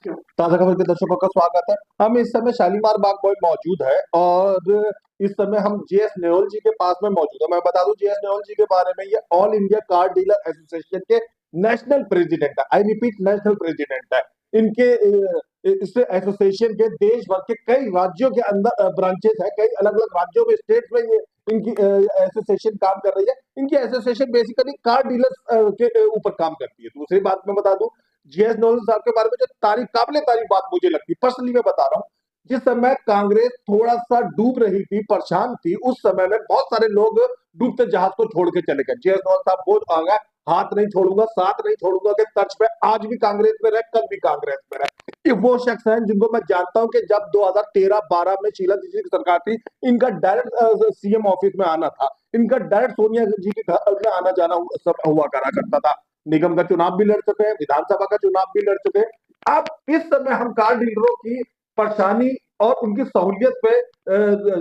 ताजा खबर के दर्शकों का स्वागत है। हम इस समय शालीमार बाग में मौजूद है और इस समय हम जेएस नेहोल जी के पास में मौजूद है। मैं बता दूं जेएस नेहोल जी के बारे में, ये all India car dealer association के नेशनल प्रेसिडेंट है। आई रिपीट, नेशनल प्रेसिडेंट है। इनके इस एसोसिएशन के देश भर के कई राज्यों के अंदर ब्रांचेस है, कई अलग अलग राज्यों में, स्टेट में ये इनकी एसोसिएशन काम कर रही है। इनकी एसोसिएशन बेसिकली कार डीलर्स के ऊपर काम करती है। दूसरी बात मैं बता दूं, जीएस नोबल साहब के बारे में जो काबिले तारीफ बात मुझे लगती, पर्सनली मैं बता रहा हूँ, जिस समय कांग्रेस थोड़ा सा डूब रही थी, परेशान थी, उस समय में बहुत सारे लोग डूबते जहाज को छोड़ के चले गए। जीएस नोबल साहब बहुत आ गए, हाथ नहीं छोड़ूंगा, साथ नहीं छोड़ूंगा के तर्ज पे आज भी कांग्रेस में रहे, कल भी कांग्रेस में रहे। ये वो शख्स हैं जिनको मैं जानता हूं कि जब 2013-12 में शीला दीक्षित की सरकार थी, इनका डायरेक्ट सीएम ऑफिस में आना था, इनका डायरेक्ट सोनिया जी के घर में आना जाना सब हुआ करा करता था। निगम का चुनाव भी लड़ चुके हैं, विधानसभा का चुनाव भी लड़ चुके हैं। अब इस समय हम कार डीलरों की परेशानी और उनकी सहूलियत पे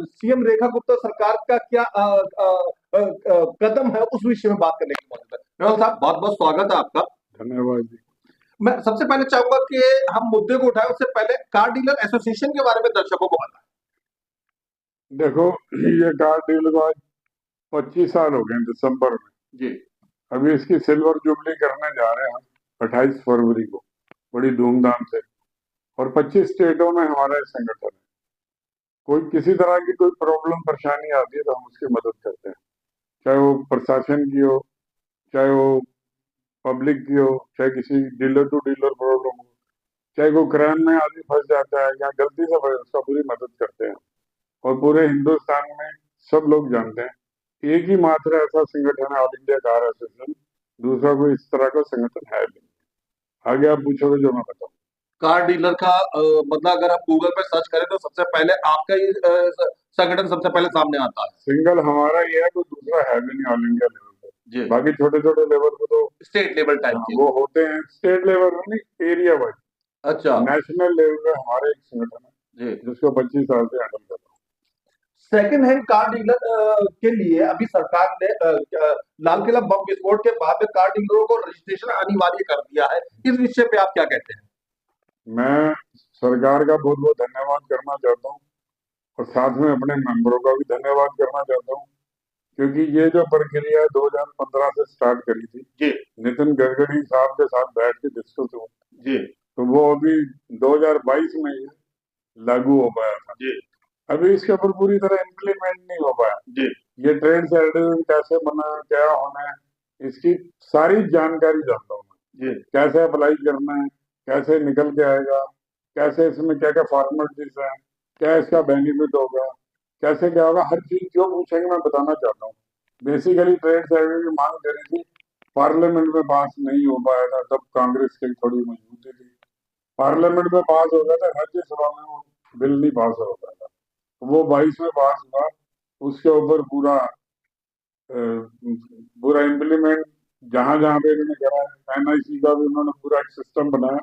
सीएम रेखा गुप्ता सरकार का क्या कदम है, उस विषय में बात करने की मौजूद है। नेहोल साहब, बहुत बहुत स्वागत है आपका। धन्यवाद जी। मैं सबसे पहले चाहूंगा कि हम मुद्दे को उठाएं, उससे पहले कार डीलर एसोसिएशन के बारे में दर्शकों को बताएं। देखो, ये कार डील को आज 25 साल हो गए दिसंबर में जी। अभी इसकी सिल्वर जुबली करने जा रहे हैं हम 28 फरवरी को बड़ी धूमधाम से। और 25 स्टेटों में हमारा संगठन है। कोई किसी तरह की कोई प्रॉब्लम परेशानी आती है तो हम उसकी मदद करते हैं, चाहे वो प्रशासन की हो, चाहे वो पब्लिक की हो, चाहे किसी डीलर टू डीलर प्रॉब्लम हो, चाहे कोई क्राइम में आदमी फंस जाता है या गलती से फंस, उसका पूरी मदद करते हैं। और पूरे हिंदुस्तान में सब लोग जानते हैं एक ही मात्र ऐसा संगठन है ऑल इंडिया कार एसोसिएशन, दूसरा कोई इस तरह का संगठन है नहीं। आगे आप पूछोगे जो मैं बताऊं। कार डीलर का मतलब अगर आप गूगल पे सर्च करें तो सबसे पहले आपका ही संगठन सबसे पहले सामने आता है। सिंगल हमारा ही है, कोई दूसरा है भी नहीं ऑल इंडिया लेवल पे। जी। बाकी छोटे छोटे लेवल पे तो स्टेट लेवल टाइप की। वो होते हैं, स्टेट लेवल में नहीं, एरिया वाइज। अच्छा। नेशनल लेवल पे हमारे एक संगठन है जी। जिसको 25 साल से हैंडल कर रहा हूँ। सेकंड हैंड कार डीलर के लिए अभी सरकार ने लाल किला बम विस्फोट के बाद में कार डीलरों को रजिस्ट्रेशन अनिवार्य कर दिया है। इस विषय पे आप क्या कहते हैं? मैं सरकार का बहुत बहुत धन्यवाद करना चाहता हूँ और साथ में अपने मेंबरों का भी धन्यवाद करना चाहता हूँ, क्योंकि ये जो प्रक्रिया 2015 से स्टार्ट करी थी जी। नितिन गडकरी साहब के साथ बैठ के डिस्कस हुआ जी। तो वो अभी 2022 में ये लागू हो पाया था। जी। अभी इसके ऊपर पूरी तरह इम्प्लीमेंट नहीं हो पाया। जी। ये ट्रेड सर्टिफिकेट कैसे बना, क्या होना है, इसकी सारी जानकारी जानता हूँ मैं। जी। कैसे अप्लाई करना है, कैसे निकल के आएगा, कैसे इसमें क्या क्या फॉर्मेलिटीज है, क्या इसका बेनिफिट होगा, कैसे क्या होगा, हर चीज जो पूछेंगे मैं बताना चाहता हूँ। बेसिकली ट्रेड सर्टिफिकेट की मांग करी थी, पार्लियामेंट में पास नहीं हो पाया था, तब कांग्रेस की थोड़ी मजबूती थी। पार्लियामेंट में पास हो गया था, राज्यसभा में वो बिल नहीं पास हो पाया था, वो 22 में पास हुआ। उसके ऊपर पूरा पूरा इम्प्लीमेंट जहां जहां पे इन्होंने करा है, एनआईसी का भी उन्होंने पूरा एक सिस्टम बनाया,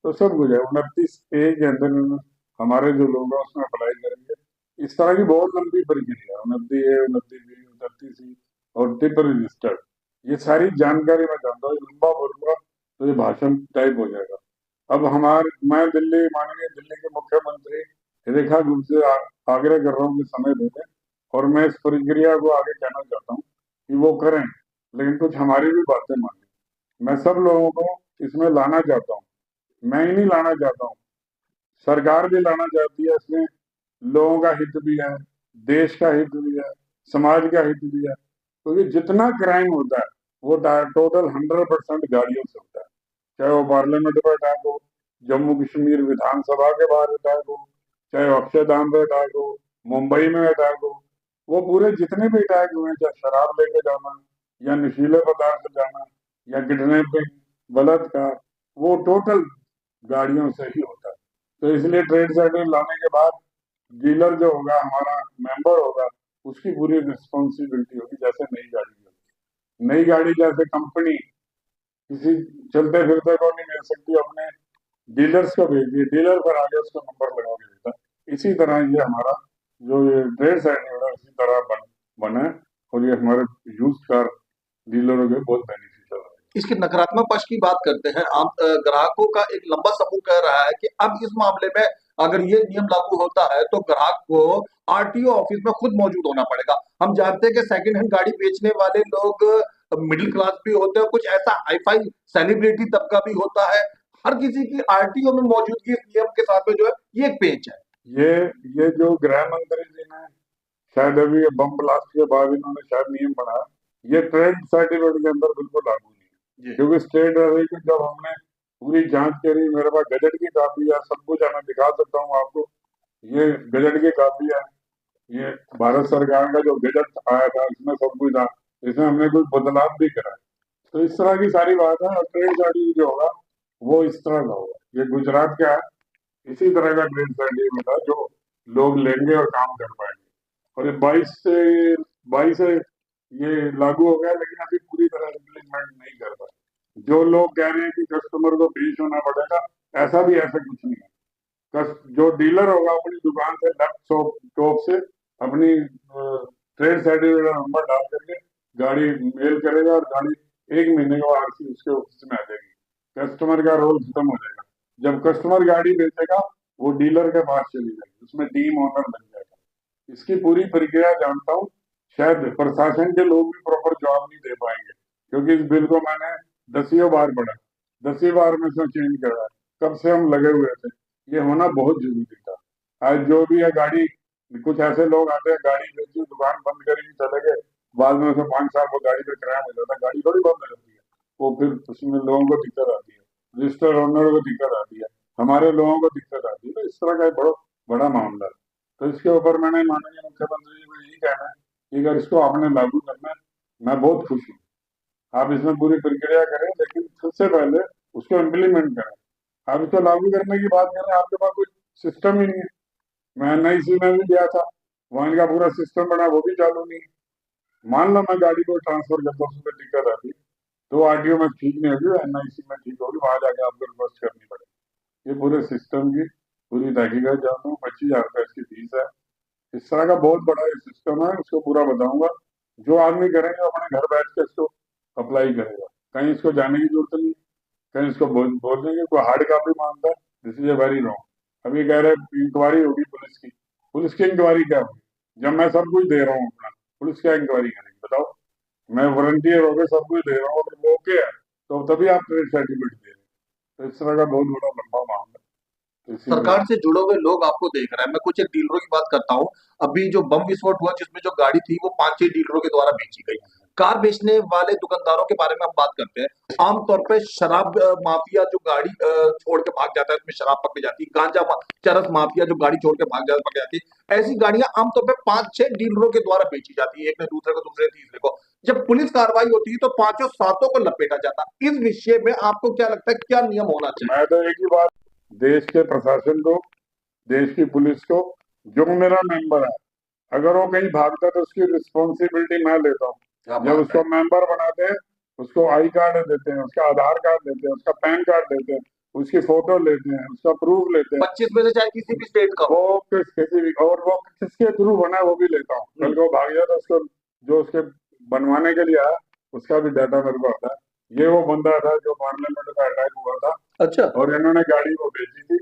तो सब कुछ है। 29A के अंदर हमारे जो लोग हैं उसमें अप्लाई करेंगे। इस तरह की बहुत लंबी प्रक्रिया है, 29A, 29B, 29C और टिप रजिस्टर्ड, ये सारी जानकारी मैं जानता हूँ। लंबा बोलूंगा तो ये भाषण टाइप हो जाएगा। अब मैं माननीय दिल्ली के मुख्यमंत्री रेखा गुप्ता से आग्रह कर रहा हूँ कि समय दे दें, और मैं इस प्रक्रिया को आगे कहना चाहता हूँ कि वो करें, लेकिन कुछ हमारी भी बातें मानें। मैं सब लोगों को इसमें लाना चाहता हूँ, मैं ही नहीं लाना चाहता हूँ, सरकार भी लाना चाहती है इसमें। लोगों का हित भी है, देश का हित भी है, समाज का हित भी है। तो ये जितना क्राइम होता है वो टोटल 100% गाड़ियों से होता है, चाहे वो पार्लियामेंट पर अटैक हो, जम्मू कश्मीर विधानसभा के बाहर अटैक हो, चाहे अक्षरधाम पे अटैक हो, मुंबई में अटैक हो, वो पूरे जितने भी अटैक हुए, चाहे शराब लेके जाना या नशीले पदार्थ जाना या किडनैपिंग, बलात्कार, वो टोटल गाड़ियों से ही होता है। तो इसलिए ट्रेड सर्टिफिकेट लाने के बाद डीलर जो होगा, हमारा मेंबर होगा, उसकी पूरी रिस्पॉन्सिबिलिटी होगी, जैसे नई गाड़ी होगी। नई गाड़ी जैसे कंपनी किसी चलते फिरते को नहीं मिल सकती, अपने डीलर्स को भेजती है, डीलर पर आगे उसको नंबर लगा के देता है। इसी तरह ये हमारा जो ये ट्रेड सर्टिफिकेट है इसी तरह बना है, और ये हमारे यूज्ड कार डीलरों के बहुत बेनिफिशियल है। इसके नकारात्मक पक्ष की बात करते हैं। आम ग्राहकों का एक लंबा समूह कह रहा है कि अब इस मामले में अगर ये नियम लागू होता है तो ग्राहक को आरटीओ ऑफिस में खुद मौजूद होना पड़ेगा। हम जानते हैं कि सेकंड हैंड गाड़ी बेचने वाले लोग मिडिल क्लास भी होते हैं, कुछ ऐसा हाई-फाई सेलिब्रिटी तबका भी होता है। हर किसी की आरटीओ में मौजूदगी इस नियम के साथ में जो है, ये एक पेंच है। ये ये जो गृह मंत्री जी ने शायद अभी ये बम ब्लास्ट के बाद इन्होंने शायद नियम बनाया, ये ट्रेड सर्टिफिकेट के अंदर बिल्कुल लागू नहीं है। जी। क्योंकि स्टेट रही कि जब हमने पूरी जांच करी, मेरे पास गजट की कापी है, सब कुछ है, मैं दिखा सकता हूँ आपको। ये गजट की कापी है, ये भारत सरकार का जो गजट आया था इसमें सब कुछ था, इसमें हमने कुछ बदलाव भी करा है। तो इस तरह की सारी बात है। और ट्रेड सर्टिफिकेट जो होगा वो इस तरह का होगा, ये गुजरात का है, इसी तरह का ट्रेड सर्टिफिकेट है जो लोग लेंगे और काम कर पाएंगे। और ये 22 से ये लागू हो गया, लेकिन अभी पूरी तरह इम्प्लीमेंट नहीं कर पाए। जो लोग कह रहे हैं कि कस्टमर को पेश होना पड़ेगा, ऐसा भी ऐसा कुछ नहीं है। जो डीलर होगा अपनी दुकान से लेफ्ट टॉप से अपनी ट्रेड सर्टिफिकेट नंबर डाल करके गाड़ी मेल करेगा और गाड़ी 1 महीने के बाद आरसी उसके ऑफिस में आ जाएगी। कस्टमर का रोल खत्म हो जाएगा। जब कस्टमर गाड़ी बेचेगा वो डीलर के पास चली जाएगी, उसमें टीम ओनर बन जाएगा। इसकी पूरी प्रक्रिया जानता हूँ, शायद प्रशासन के लोग भी प्रॉपर जवाब नहीं दे पाएंगे, क्योंकि इस बिल को मैंने 10वीं बार पढ़ा, 10वीं बार में से चेंज करा है। कब से हम लगे हुए थे, ये होना बहुत जरूरी था। आज जो भी है गाड़ी, कुछ ऐसे लोग आते हैं गाड़ी बेची दुकान बंद करी चले गए, बाद में से 5 साल वो गाड़ी पे क्राइम हो जाता है, गाड़ी थोड़ी बंद हो जाती है। वो फिर उसमें लोगों को दिक्कत आती है, रजिस्टर ओनर को दिक्कत आती है, हमारे लोगों को दिक्कत आती है। तो इस तरह का एक बड़ा बड़ा मामला है। तो इसके ऊपर मैंने माननीय मुख्यमंत्री जी को यही कहना है कि अगर इसको आपने लागू करना है, मैं बहुत खुश हूँ। आप इसमें पूरी प्रक्रिया करें, लेकिन सबसे पहले उसको इम्प्लीमेंट करें। आप इसको लागू करने की बात करें, आपके पास कोई सिस्टम ही नहीं है। मैं NIC में भी गया था, वहाँ इनका पूरा सिस्टम बना, वो भी चालू नहीं है। मान लो मैं गाड़ी को ट्रांसफर करता हूँ, उसमें दिक्कत आती है, तो आरटीओ में ठीक नहीं होगी, NIC में ठीक होगी, वहां जाके आपको रिक्वेस्ट करनी पड़ेगी। ये पूरे सिस्टम की पूरी तहकीकात जानता हूँ। 25,000 रुपये इसकी फीस है। इस तरह का बहुत बड़ा ये सिस्टम है, उसको पूरा बताऊंगा। जो आदमी करेंगे अपने घर बैठ के इसको अप्लाई करेगा, कहीं इसको जाने की जरूरत नहीं, कहीं इसको बोल देंगे कोई हार्ड कॉपी मांगता है, this is a very wrong. अभी कह रहे इंक्वायरी होगी पुलिस की इंक्वायरी क्या होगी, जब मैं सब कुछ दे रहा हूँ अपना, पुलिस क्या इंक्वायरी करेगी बताओ। मैं वॉलंटियर होकर सब कुछ दे रहा हूँ, अगर वो ओके है तो तभी आप ट्रेड सर्टिफिकेट दे रहे हैं। तो इस तरह का बहुत बड़ा लंबा मामला है। तो इसीलिए सरकार से जुड़े हुए लोग आपको देख रहे हैं। मैं कुछ एक डीलरों की बात करता हूँ। अभी जो बम विस्फोट हुआ जिसमें जो गाड़ी थी वो 5-6 डीलरों के द्वारा बेची गई। कार बेचने वाले दुकानदारों के बारे में हम बात करते हैं। आमतौर पे शराब माफिया जो गाड़ी छोड़ के भाग जाता है, उसमें शराब पक जाती है। चरस माफिया जो गाड़ी छोड़ के पक जाती है। ऐसी गाड़ियां आमतौर पे 5-6 डीलरों के द्वारा बेची जाती है, एक ने दूसरे को, दूसरे तीसरे को। जब पुलिस कार्रवाई होती है तो पांचों सातों को लपेटा जाता है। इस विषय में आपको क्या लगता है, क्या नियम होना चाहिए? मैं तो एक ही बात देश के प्रशासन को, देश की पुलिस को, जो मेरा मेंबर है अगर वो कहीं भागता है तो उसकी रिस्पॉन्सिबिलिटी मैं लेता हूँ। जब उसको मेंबर बनाते हैं, उसको आई कार्ड देते हैं, उसका आधार कार्ड देते हैं, उसका पैन कार्ड देते हैं, उसकी फोटो लेते हैं, उसका प्रूफ लेते हैं। 25 में से चाहे किसी भी स्टेट का हो। वो किसी भी, और वो किसके थ्रू बना है वो भी लेता हूँ। कल को भाग जाए तो उसको, जो उसके बनवाने के लिए आया, उसका भी डाटा मेरे को आता है। ये वो बंदा था जो पार्लियामेंट में अटैक हुआ था, अच्छा। और इन्होंने गाड़ी को बेची थी।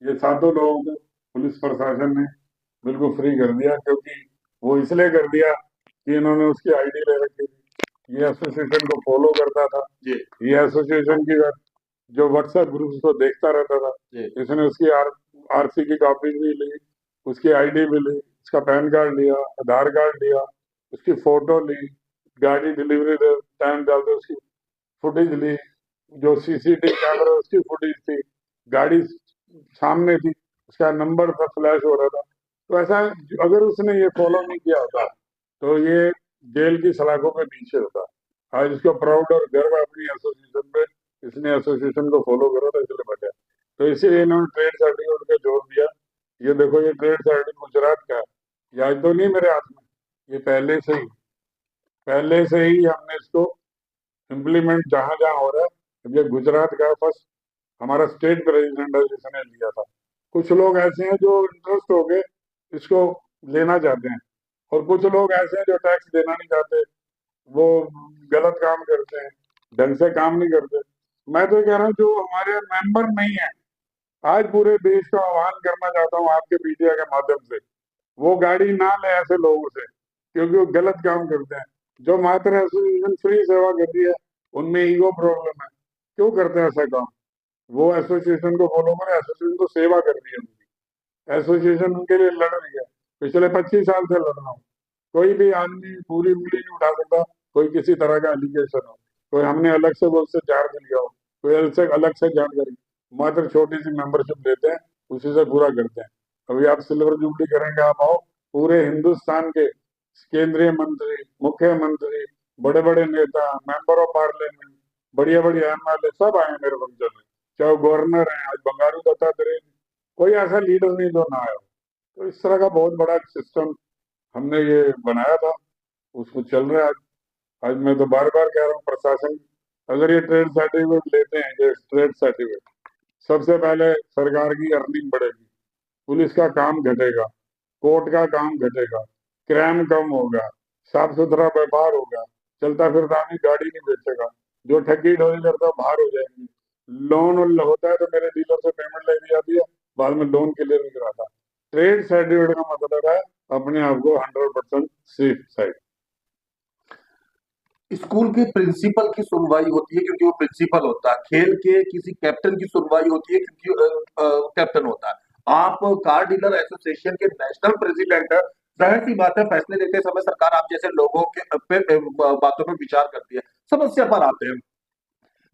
ये सातों लोगों को पुलिस प्रशासन ने बिल्कुल फ्री कर दिया, क्योंकि वो इसलिए कर दिया कि इन्होंने उसकी आईडी ले रखी थी, ये एसोसिएशन को फॉलो करता था, जी। ये एसोसिएशन की जो व्हाट्सएप ग्रुप को देखता रहता था। जी। इसने उसकी आरसी की कॉपी भी ली, उसकी आईडी भी ली, उसका पैन कार्ड लिया, आधार कार्ड लिया, उसकी फोटो ली, गाड़ी डिलीवरी टाइम डालते उसकी फुटेज ली, जो सीसीटीवी कैमरा उसकी फुटेज थी, गाड़ी सामने थी, उसका नंबर था फ्लैश हो रहा था। तो ऐसा अगर उसने ये फॉलो नहीं किया होता तो ये जेल की सलाखों पे पीछे होता। आज इसको प्राउड और गर्व है अपनी एसोसिएशन पे, इसने एसोसिएशन को फॉलो करा था इसलिए बचा। तो इसीलिए इन्होंने ट्रेड सर्टिफिकेट पे जोर दिया। ये देखो, ये ट्रेड सर्टिफिकेट गुजरात का है, ये आज तो नहीं मेरे हाथ में, ये पहले से ही हमने इसको इम्प्लीमेंट जहां जहां हो रहा है। अब ये गुजरात का फर्स्ट हमारा स्टेट प्रेसिडेंट है जिसने लिया था। कुछ लोग ऐसे हैं जो इंटरेस्ट हो गए इसको लेना चाहते हैं, और कुछ लोग ऐसे हैं जो टैक्स देना नहीं चाहते, वो गलत काम करते हैं। ढंग से काम नहीं करते। मैं तो कह रहा हूँ जो हमारे मेंबर नहीं है, आज पूरे देश को आह्वान करना चाहता हूँ आपके मीडिया के माध्यम से, वो गाड़ी ना ले ऐसे लोगों से, क्योंकि वो गलत काम करते हैं। जो मात्र एसोसिएशन फ्री सेवा कर रही है, उनमें ईगो प्रॉब्लम है, क्यों करते हैं ऐसा काम? वो एसोसिएशन को फॉलो करें, एसोसिएशन तो सेवा कर रही है उनकी, एसोसिएशन उनके लिए लड़ रही है, पिछले 25 साल से लड़ रहा हूँ। कोई भी आदमी पूरी उंगली नहीं उठा सकता, कोई किसी तरह का एलिगेशन हो, कोई हमने अलग से वो उससे चार्ज लिया हो, कोई अलग से जानकारी, मात्र छोटी सी मेंबरशिप लेते हैं, उसी से पूरा करते हैं। अभी आप सिल्वर जुबली करेंगे, आप आओ, पूरे हिंदुस्तान के केंद्रीय मंत्री, मुख्यमंत्री, बड़े बड़े नेता, मेंबर ऑफ पार्लियामेंट, बढ़िया बढ़िया एमएलए सब आए मेरे फंक्शन में, चाहे वो गवर्नर है, आज बंगारू दत्तात्रेय, कोई ऐसा लीडर नहीं जो ना आया हो। तो इस तरह का बहुत बड़ा सिस्टम हमने ये बनाया था, उसको चल रहा है आज। आज मैं तो बार बार कह रहा हूँ प्रशासन, अगर ये ट्रेड सर्टिफिकेट लेते हैं, ये ट्रेड सर्टिफिकेट, सबसे पहले सरकार की अर्निंग बढ़ेगी, पुलिस का काम घटेगा, कोर्ट का काम घटेगा, क्राइम कम होगा, साफ सुथरा व्यापार होगा, चलता फिरता आदमी गाड़ी नहीं बेचेगा, जो ठगी ठोरी करता है बाहर हो जाएंगे, लोन होता है तो मेरे डीलर से पेमेंट ले दी जाती है, बाद में लोन क्लियर नहीं कराता। ट्रेड सर्टिफिकेट का मतलब है अपने आप को 100% सेफ साइड। स्कूल के प्रिंसिपल की सुनवाई होती है क्योंकि वो प्रिंसिपल होता है, खेल के किसी कैप्टन की सुनवाई होती है क्योंकि कैप्टन होता है। आप कार डीलर एसोसिएशन के नेशनल प्रेसिडेंट है, जाहिर सी बात है फैसले लेते समय सरकार आप जैसे लोगों के बातों पर विचार करती है। समस्या पर आते हैं,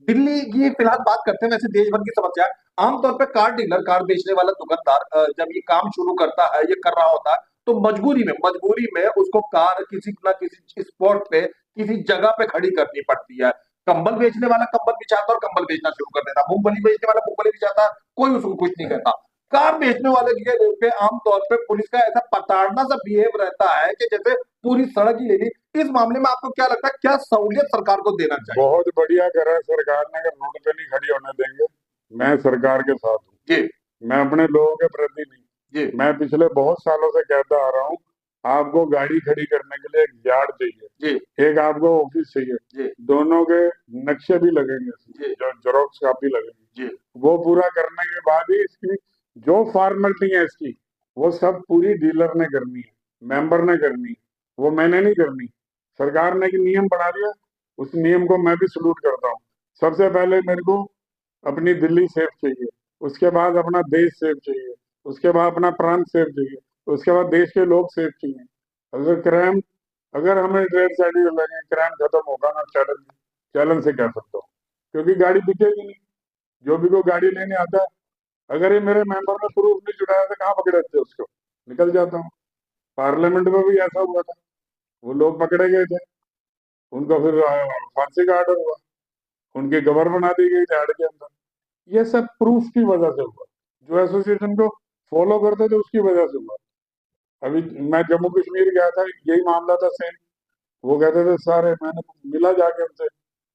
दिल्ली की फिलहाल बात करते हैं, वैसे देश भर की समस्या है। आमतौर पर कार डीलर, कार बेचने वाला दुकानदार जब ये काम शुरू करता है, ये कर रहा होता है, तो मजबूरी में उसको कार किसी ना किसी स्पॉट पे, किसी जगह पे खड़ी करनी पड़ती है। कंबल बेचने वाला कंबल बिछाता और कंबल बेचना शुरू कर देता, मूंगफली बेचने वाला मूंगफली बिछाता, कोई उसको कुछ नहीं कहता। कार बेचने वाले के आमतौर पे पुलिस का ऐसा प्रताड़ना सा बिहेव रहता है कि जैसे पूरी सड़क ही ले ली। इस मामले में आपको क्या लगता है, क्या सहूलियत सरकार को देना चाहिए? बहुत बढ़िया करा है सरकार ने, अगर रोड पे नहीं खड़ी होने देंगे। मैं सरकार के साथ हूँ जी मैं अपने लोगों के प्रति नहीं। जी मैं पिछले बहुत सालों से कहता आ रहा हूँ, आपको गाड़ी खड़ी करने के लिए एक यार्ड चाहिए, जी एक आपको ऑफिस चाहिए, जी दोनों के नक्शे भी लगेंगे इसमें, जी जो जेरोक्स कापी लगेगी, जी वो पूरा करने के बाद ही इसकी जो फॉर्मेलिटी है इसकी, वो सब पूरी डीलर ने करनी है, मेंबर ने करनी है, वो मैंने नहीं करनी। सरकार ने एक नियम बना दिया, उस नियम को मैं भी सलूट करता हूँ। सबसे पहले मेरे को अपनी दिल्ली सेफ चाहिए, उसके बाद अपना देश सेफ चाहिए, उसके बाद अपना प्रांत सेफ चाहिए, उसके बाद देश के लोग सेफ चाहिए। अगर क्राइम, अगर हमें ट्रेड सर्टिफिकेट लगे, क्राइम खत्म होगा ना, चैलेंज चैलेंज से कह सकता हूँ, क्योंकि गाड़ी बिकेगी नहीं। जो भी कोई गाड़ी लेने आता है, अगर ये मेरे मेंबर ने प्रूफ नहीं जुटाया तो कहाँ पकड़े थे उसको, निकल जाता हूँ। पार्लियामेंट में भी ऐसा हुआ था, वो लोग पकड़े गए थे, उनको फिर फांसी का ऑर्डर हुआ, उनकी गवर बना दी गई झाड़ के अंदर। ये सब प्रूफ की वजह से हुआ, जो एसोसिएशन को फॉलो करते थे उसकी वजह से हुआ। अभी मैं जम्मू कश्मीर गया था, यही मामला था सेम। वो कहते थे सारे, मैंने मिला जाके उनसे,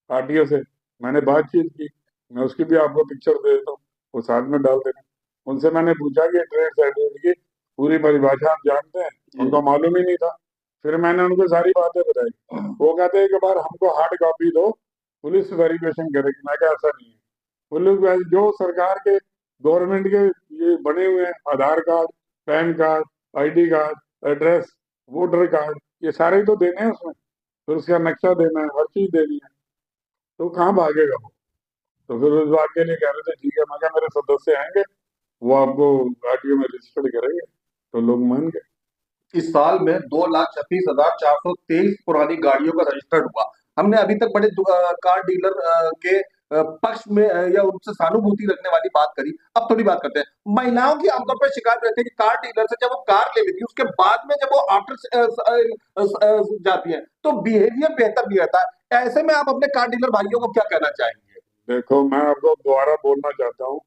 आरटीओ से मैंने बातचीत की, मैं उसकी भी आपको पिक्चर दे देता हूँ, वो साथ में डाल देना। उनसे मैंने पूछा कि ट्रेड सर्टिफिकेट की पूरी परिभाषा आप जानते हैं? उनको मालूम ही नहीं था। फिर मैंने उनको सारी बातें बताई, वो कहते एक बार हमको हार्ड कॉपी दो, पुलिस वेरिफिकेशन करेगी। मैं क्या, ऐसा नहीं है। पुलिस जो सरकार के, गवर्नमेंट के ये बने हुए हैं, Aadhaar card, PAN card, ID card, address, voter card, ये सारे ही तो देने हैं उसमें, फिर उसका नक्शा देना है, हर चीज देनी है, तो कहाँ भागेगा वो? तो फिर उस बात के लिए कह रहे थे ठीक है, मैं क्या, मेरे सदस्य आएंगे, वो आपको आरटीओ में रजिस्टर्ड करेंगे, तो लोग मान गए। इस साल में 2,36,423 पुरानी गाड़ियों का रजिस्टर्ड हुआ। हमने अभी तक बड़े कार डीलर के पक्ष में या उनसे सहानुभूति रखने वाली बात करी। अब थोड़ी बात करते हैं, महिलाओं की आमतौर पर शिकायत रहती है कि कार डीलर से जब वो कार ले लेती है, उसके बाद में जब वो आफ्टर जाती है तो बिहेवियर बेहतर नहीं रहता है। ऐसे में आप अपने कार डीलर भाइयों को क्या कहना चाहेंगे? देखो, मैं आपको दोबारा बोलना चाहता हूँ,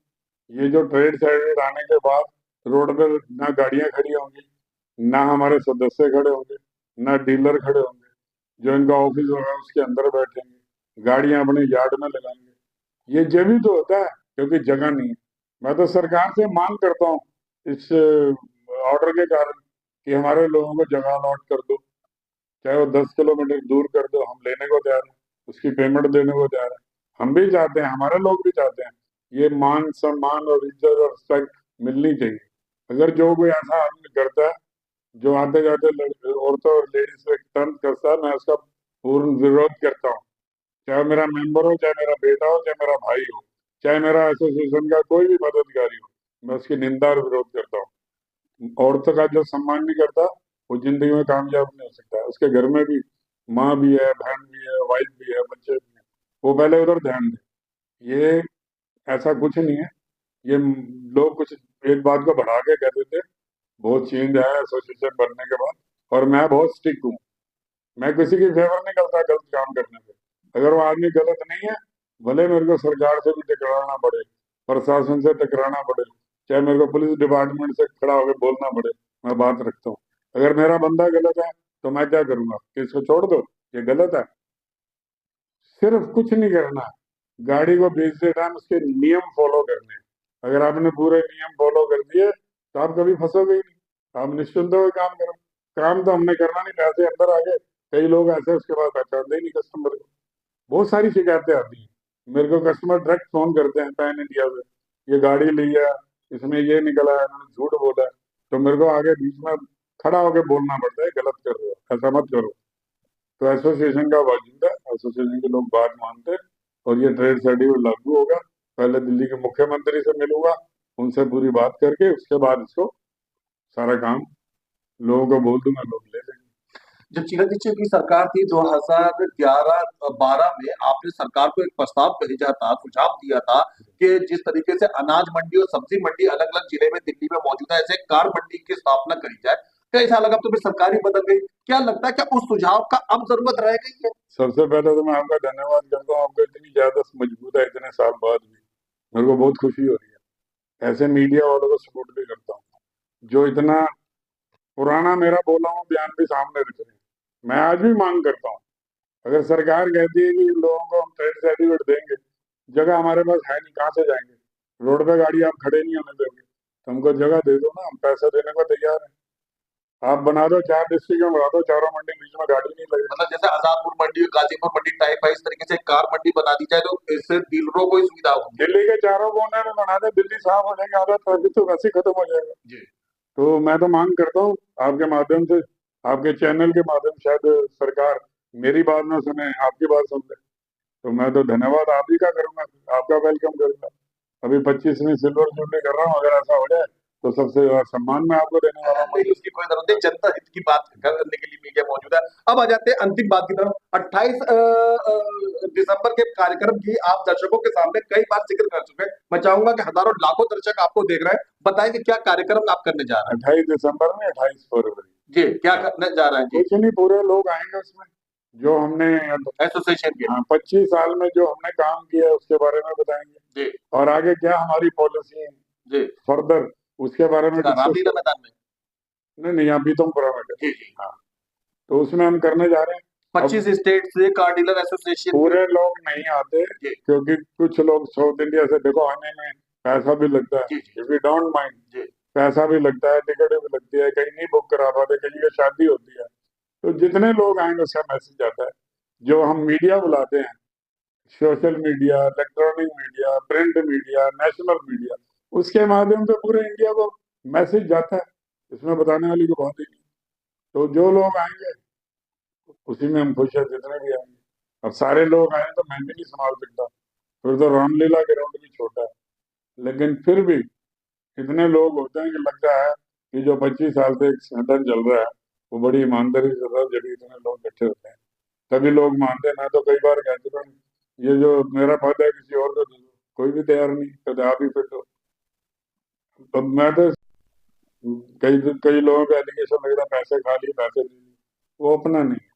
ये जो ट्रेड सर्टिफिकेट आने के बाद रोड पे ना गाड़ियां खड़ी होंगी, ना हमारे सदस्य खड़े होंगे, ना डीलर खड़े होंगे, जो इनका ऑफिस होगा उसके अंदर बैठेंगे, गाड़ियां अपने यार्ड में लगाएंगे। ये जब ही तो होता है क्योंकि जगह नहीं है। मैं तो सरकार से मांग करता हूँ इस ऑर्डर के कारण, कि हमारे लोगों को जगह अलॉट कर दो, चाहे वो 10 किलोमीटर दूर कर दो, हम लेने को तैयार हैं, उसकी पेमेंट देने को तैयार है। हम भी चाहते हैं, हमारे लोग भी चाहते हैं, ये मान सम्मान और इज्जत और रिस्पेक्ट मिलनी चाहिए। अगर जो कोई ऐसा आदमी करता है जो आते जाते औरतों और लेडीज पे तंज करता है, मैं उसका पूर्ण विरोध करता हूँ। चाहे मेरा मेंबर हो, चाहे मेरा बेटा हो, चाहे मेरा भाई हो, चाहे मेरा एसोसिएशन का कोई भी पदाधिकारी हो, मैं उसकी निंदा और विरोध करता हूँ। औरतों का जो सम्मान नहीं करता वो जिंदगी में कामयाब नहीं हो सकता। उसके घर में भी माँ भी है, बहन भी है, वाइफ भी है, बच्चे भी हैं, वो पहले उधर ध्यान दे। ये ऐसा कुछ नहीं है। ये लोग कुछ एक बात को बढ़ा के कहते थे। बहुत चेंज आया एसोसिएशन बनने के बाद, और मैं बहुत स्टिक हूँ। मैं किसी की फेवर नहीं करता गलत काम करने पे। अगर वो आदमी गलत नहीं है, भले मेरे को सरकार से भी टकराना पड़े, प्रशासन से टकराना पड़े, चाहे मेरे को पुलिस डिपार्टमेंट से खड़ा होकर बोलना पड़े, मैं बात रखता हूँ। अगर मेरा बंदा गलत है तो मैं क्या करूंगा कि इसको छोड़ दो, ये गलत है। सिर्फ कुछ नहीं करना, गाड़ी को बेचते टाइम उसके नियम फॉलो करने हैं। अगर आपने पूरे नियम फॉलो कर दिए तो आप कभी फंसोगे ही नहीं, आप निश्चिंत होकर काम करो। काम तो हमने करना नहीं, पैसे अंदर आ गए, कई लोग ऐसे उसके बाद पहचानते ही नहीं कस्टमर को। बहुत सारी शिकायतें आती हैं। मेरे को कस्टमर डायरेक्ट फोन करते हैं पैन इंडिया से, ये गाड़ी ली है, इसमें ये निकला है, मैंने झूठ बोला है। तो मेरे को आगे बीच में खड़ा होकर बोलना पड़ता है गलत कर रहे हो, ऐसा मत करो। तो एसोसिएशन का वजूद है, एसोसिएशन के लोग बात मानते हैं, और ये ट्रेड शेड्यूल लागू होगा। पहले दिल्ली के मुख्यमंत्री से मिलूंगा, उनसे पूरी बात करके उसके बाद इसको सारा काम लोगों को बोल दूंगा, लोग ले लेंगे। जब चिरंजीव की सरकार थी 2011-12 में, आपने सरकार को एक प्रस्ताव भेजा था, सुझाव दिया था कि जिस तरीके से अनाज मंडी और सब्जी मंडी अलग अलग जिले में दिल्ली में मौजूद है, ऐसे एक कार मंडी की स्थापना करी जाए। कई साल लगा, अब तो फिर सरकार ही बदल गई। क्या लगता है, क्या उस सुझाव का अब जरूरत रह गई है? सबसे पहले तो मैं आपका धन्यवाद करता हूँ, आपका इतनी ज्यादा मजबूत है इतने साल बाद भी, मेरे को बहुत खुशी हो रही है। ऐसे मीडिया वालों को सपोर्ट भी करता हूँ जो इतना पुराना मेरा बोला हूँ बयान भी सामने रख रहे हैं। मैं आज भी मांग करता हूँ, अगर सरकार कहती है कि लोगों को हम ट्रेड सर्टिफिकेट देंगे, जगह हमारे पास है नहीं, कहाँ से जाएंगे? रोड पे गाड़ी आप खड़े नहीं होने दोगे, तो हमको जगह दे दो ना, हम पैसा देने को तैयार हैं। आप बना दो, 4 डिस्ट्रिक्ट में बना दो, चारों मंडी, बीच में गाड़ी नहीं लगेगी। मतलब जैसे आजादपुर मंडी, गाजीपुर मंडी टाइप है, इस तरीके से एक कार मंडी बना दी जाए तो इससे डीलरों को ही सुविधा होगी। दिल्ली के चारों कोने में बना दे, दिल्ली साफ हो जाएगा, आधा ट्रैफिक तो वैसे ही खत्म हो जाएगा जी। तो मैं तो मांग करता हूँ आपके माध्यम से, आपके चैनल के माध्यम से, शायद सरकार मेरी बात ना सुने, आपकी बात सुन ले, तो मैं तो धन्यवाद आप ही का करूंगा, आपका वेलकम करूंगा। अभी 25वीं सिल्वर जुबली कर रहा हूँ, अगर ऐसा हो जाए तो सबसे ज्यादा सम्मान मैं आपको देने वाला हूँ। नहीं, उसकी कोई जरूरत नहीं, जनता हित की बात करने के लिए मीडिया मौजूद है। अब आ जाते हैं अंतिम बात की तरफ। 28 दिसंबर के कार्यक्रम की आप दर्शकों के सामने कई बार जिक्र कर चुके हैं। मैं चाहूंगा कि हजारों लाखों दर्शक आपको देख रहे हैं, बताएं कि क्या कार्यक्रम आप करने जा रहे हैं? 28 दिसंबर में 28 फरवरी जी, क्या करने जा रहे हैं जी? कुछ नहीं, पूरे लोग आएंगे उसमें, जो हमने एसोसिएशन के। हाँ 25 साल में जो हमने काम किया है उसके बारे में बताएंगे जी और आगे क्या हमारी पॉलिसी है जी। फर्दर, उसके बारे में रामलीला मैदान में। नहीं नहीं, यहाँ पीतमपुरा में जी जी। हाँ, तो उसमें हम करने जा रहे हैं। 25 स्टेट से कार डीलर एसोसिएशन पूरे लोग नहीं आते जी क्योंकि कुछ लोग साउथ इंडिया से, देखो आने में पैसा भी लगता है, जी जी इफ यू डोंट माइंड, जी। पैसा भी लगता है, टिकट भी लगती है, कहीं नहीं बुक करा पाते, कहीं की शादी होती है। तो जितने लोग आएंगे उसका मैसेज आता है। जो हम मीडिया बुलाते हैं, social media, electronic media, print media, national media, उसके माध्यम से पूरे इंडिया को मैसेज जाता है, इसमें बताने वाली कोई बात ही नहीं। तो जो लोग आएंगे उसी में हम खुश हैं, जितने भी आएंगे। अब सारे लोग आए तो मैं भी नहीं संभाल सकता, फिर तो रामलीला ग्राउंड भी छोटा है। लेकिन फिर भी इतने लोग होते हैं कि लगता है कि जो 25 साल से एक संगठन चल रहा है वो बड़ी ईमानदारी से चल रहा है, जब इतने लोग इकट्ठे होते हैं तभी लोग मानते हैं। मैं तो कई बार कह चुका हूँ, ये जो मेरा पद है किसी और को दे दो, कोई भी तैयार नहीं, कहते आप ही फिट हो। तो मैं तो कई कई लोगों का एलिगेशन लग रहा है पैसे खा लिए, पैसे ले लिए, वो अपना नहीं।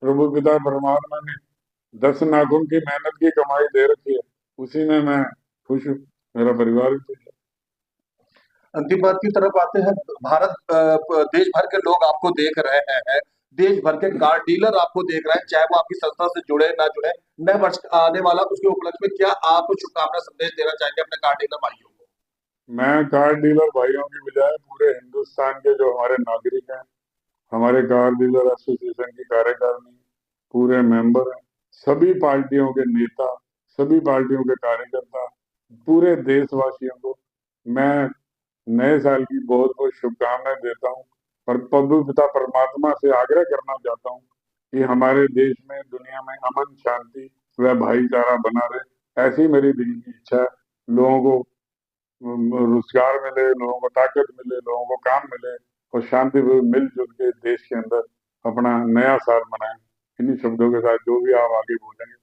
प्रभु पिता परमात्मा ने 10 नाखून की मेहनत की कमाई दे रखी है, उसी में मैं खुश हूँ, मेरा परिवार भी खुश है। अंतिम बात की तरफ आते हैं। भारत देश भर के लोग आपको देख रहे हैं, देश भर के कार डीलर आपको देख रहे हैं, चाहे वो आपकी संस्था से जुड़े ना जुड़े। नए वर्ष आने वाला, उसके उपलक्ष्य में क्या आप शुभकामना संदेश देना चाहेंगे अपने कार डीलर भाइयों को? मैं कार डीलर भाइयों की बजाय पूरे हिंदुस्तान के जो हमारे नागरिक हैं, हमारे कार डीलर एसोसिएशन की कार्यकारिणी, पूरे मेंबर हैं, सभी पार्टियों के नेता, सभी पार्टियों के कार्यकर्ता, पूरे देशवासियों को मैं नए साल की बहुत बहुत शुभकामनाएं देता हूँ और प्रभु पिता परमात्मा से आग्रह करना चाहता हूँ कि हमारे देश में, दुनिया में अमन, शांति व भाईचारा बना रहे। ऐसी मेरी दिल की इच्छा है। लोगों को रोजगार मिले, लोगों को ताकत मिले, लोगों को काम मिले और शांति मिलजुल के देश के अंदर अपना नया साल मनाएं। इन्हीं शब्दों के साथ जो भी आप आगे बोलेंगे,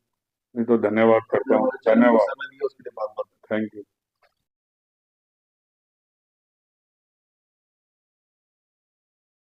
नहीं तो धन्यवाद करता हूँ। धन्यवाद। समय दिया उसके लिए बहुत बहुत थैंक यू।